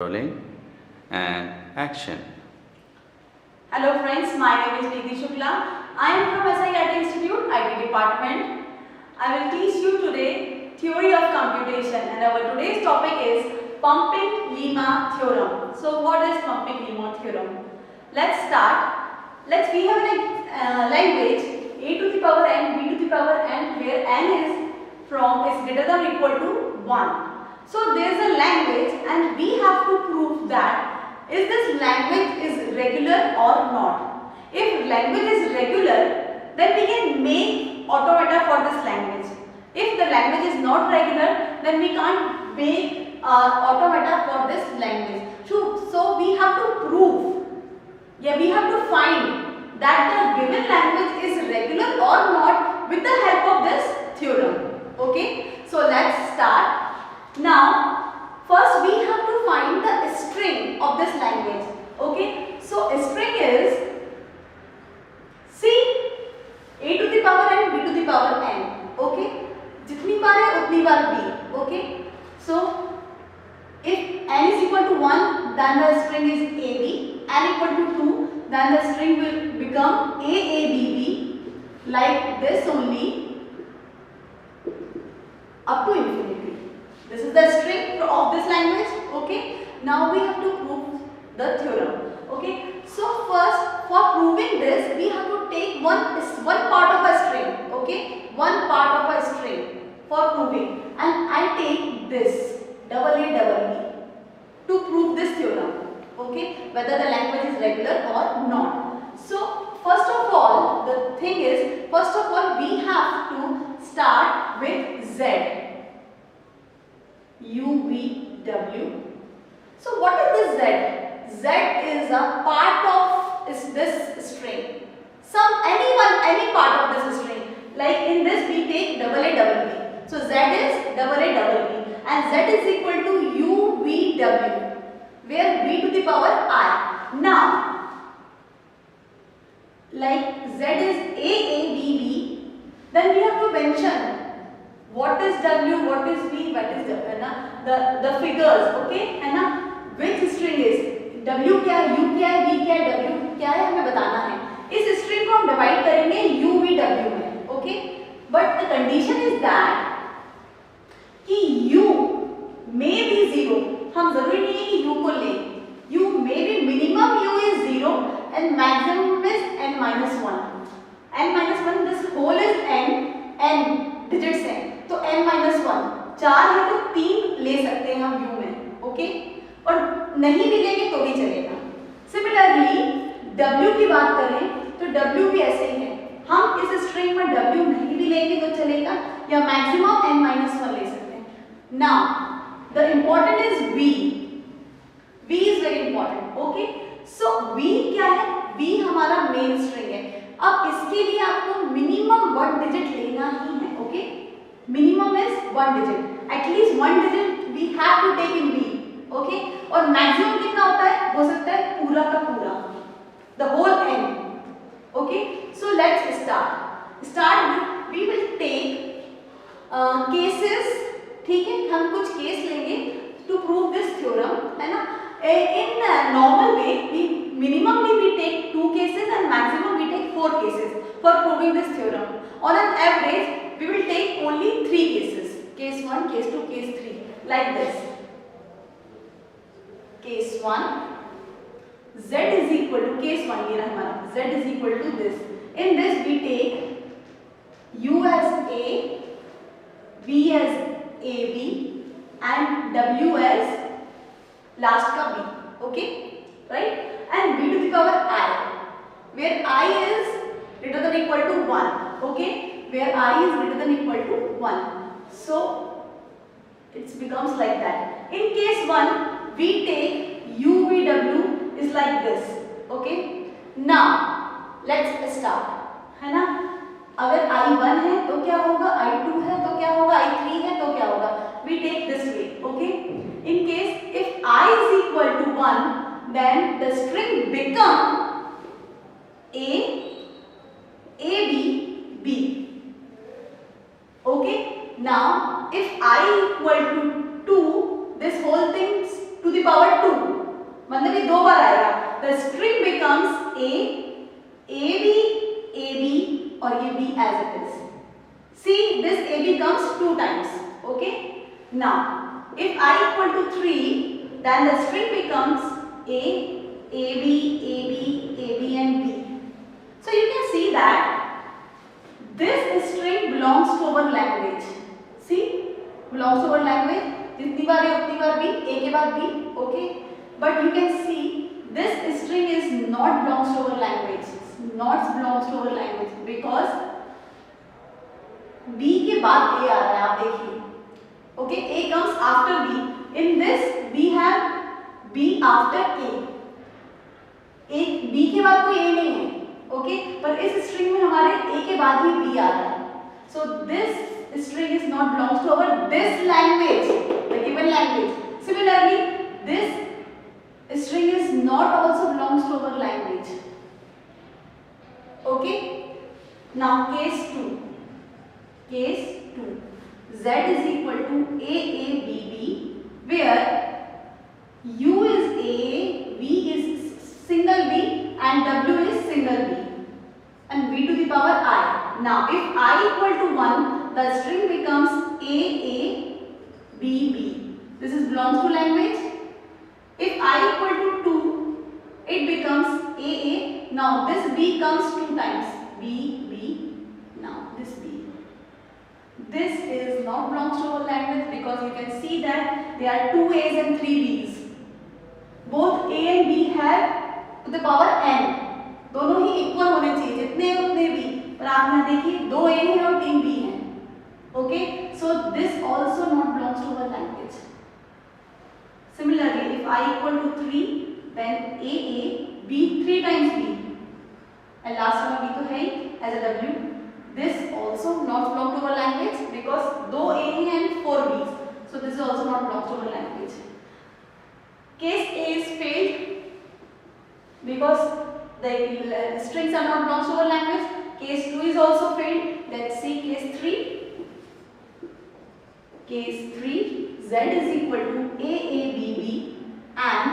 Rolling and action. Hello friends, my name is Neeti Shukla. I am from SIIT Institute, IT department. I will teach you today theory of computation and our today's topic is pumping-Lema theorem. So what is pumping-Lema theorem? Let's start. We have a language a to the power n, b to the power n, where n is greater than or equal to 1. So there is a language and we have to prove that is this language is regular or not. If language is regular, then we can make automata for this language. If the language is not regular, then we can't make automata for this language. So we have to prove, we have to find that the given language is regular or not with the help of this theorem. Okay, so let's start. Now, first we have to find the string of this language. Okay, so string is C a to the power n, b to the power n. Okay, जितनी बार है उतनी बार b. Okay, so if n is equal to 1, then the string is ab. N equal to 2, then the string will become aabb, like this only up to infinity. This is the string of this language. Okay, now we have to prove the theorem. Okay, so first for proving this we have to take one part of a string. Okay, one part of a string for proving, and I take this double A to prove this theorem. Okay, whether the language is regular or not. So first of all, the thing is, first of all we have to start with Z. U, V, W. So what is this Z? Z is a part of this string. Any part of this string. Like in this we take double A. So Z is double A and Z is equal to U, V, W, where V to the power I. Now, like Z is AABB, then we have to mention what is W, what is V, what is W, the figures, okay, है ना, which string is W क्या है, U क्या है, V क्या है, W क्या है, हमें बताना है. इस string को हम divide करेंगे U, V, W में, okay, but the condition is that कि U may be 0. हम जरूरी नहीं है कि U को ले. U may be minimum U is 0 and maximum is n minus 1. n minus 1, this whole is n digits हैं. तो n minus 1 4 है तो 3 ले सकते हैं हम u में. ओके, और नहीं भी लेंगे तो भी चलेगा. सिमिलरली w की बात करें तो w भी ऐसे ही है. हम इस स्ट्रिंग में w नहीं भी लेंगे तो चलेगा या मैक्सिमम n minus 1 ले सकते हैं. Now the important is v. v is very important. Okay, so v क्या है? v हमारा मेन स्ट्रिंग है. अब इसके लिए आपको मिनिमम 1 डिजिट लेना ही है. Okay, minimum is 1 digit. At least 1 digit we have to take in V. Okay, और maximum कितना होता है? हो सकता है पूरा का पूरा, the whole n. Okay, so let's start with we will take cases. ठीक है, हम कुछ केस लेंगे to prove this theorem, है ना. In normal way we minimally we take 2 cases and maximum we take 4 cases for proving this theorem. On an average we will take only 3 cases. Case 1, case 2, case 3, like this. Case 1, Z is equal to case 1 ये रहा हमारा. Z is equal to this. In this we take U as A, V as AB and W as last का B. Okay, right? And B to the power I, where I is greater than equal to 1. Okay, where I is greater than equal to 1. So it becomes like that. In case 1 we take U, V, W is like this. Okay, now let's start, है ना. अगर I1 है तो क्या होगा, I2 है तो क्या होगा, I3 है तो क्या होगा. We take this way. Okay, in case if I is equal to 1, then the string become A, AB, B. Okay, now if I equal to 2, this whole thing to the the power 2, मतलब ये 2 बार आएगा. The string becomes A, AB, AB और ये B as it is. See, this AB comes 2 times. Okay. Now, if I equal to 3, then the string becomes A, AB, AB, AB and B. So you can see that this string belongs to our language. See, belongs to our language. जितनी बार है उतनी बार B, A के बाद B. Okay. But you can see this string is not belongs to our language. Not belongs to our language because B के बाद A आ रहा है. आप देखिए. Okay, A comes after B. In this we have B after A. एक B के बाद कोई A नहीं है. ओके, पर इस स्ट्रिंग में हमारे A के बाद ही B आ रहा है. So this string is not belongs to our this language, the given language. Similarly this string is not also belongs to our language. Okay, now case 2. Case 2, Z is equal to AABB, where U is A, V is single B and W is single B and V to the power I. Now if I equal to 1, the string becomes AABB. This is belongs to language. If I equal to 2, it becomes AA. Now this B comes 2 times. B, B. Now this B. This is not belongs to our language because you can see that there are 2 A's and 3 B's. Both A and B have to the power n. दोनों ही equal होने चाहिए, जितने उतने भी. पर आप यहाँ देखिए 2 A हैं और 3 B हैं. Okay, so this also not belongs to our language. Similarly if I equal to 3, then AA, B 3 times B and last वाला B तो है ही as a W. This also not belong to our language because 2 A हैं and 4 B's. So this is also not belongs to our language. Case A is failed because the strings are not belongs to our language. Case 2 is also failed. Let's see case 3. Case 3, Z is equal to AABB and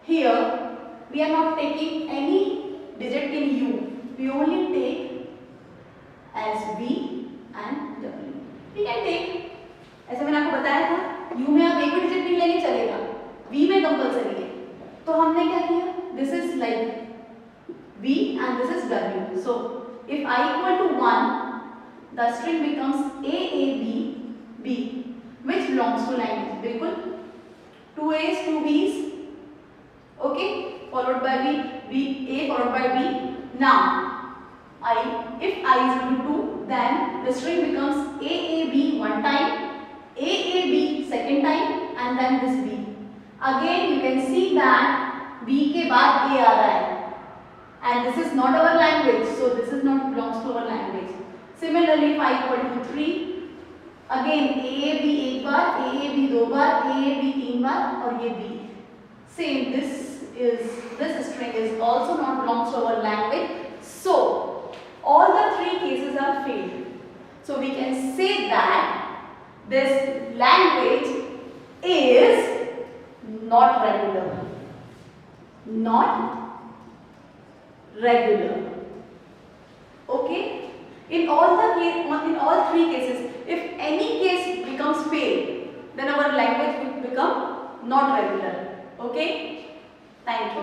here we are not taking any digit in U. We only take as V and W. We can take, ऐसे मैंने आपको बताया था, U में आप एक भी digit नहीं लेंगे चलेगा, V में कंपल्सरी है. तो हमने क्या किया? This is like V and this is W. So if I equal to 1, the string becomes AABB, which belongs to language. बिल्कुल 2 A's, 2 B's. Okay, followed by B, A followed by B. Now if I is equal to 2, then the string becomes AAB one time, AAB second time and then this B. Again you can see that B के बाद A आ रहा है and this is not our language, so this is not belongs to our language. Similarly if I equal to 3, again AAB एक बार, AAB 2 बार, AAB 3 बार और ये B. Same, this string is also not belongs to our language. So all the 3 cases are failed. So we can say that this language is not regular. Not regular. Okay? In all 3 cases, if any case becomes failed, then our language will become not regular. Okay? Thank you.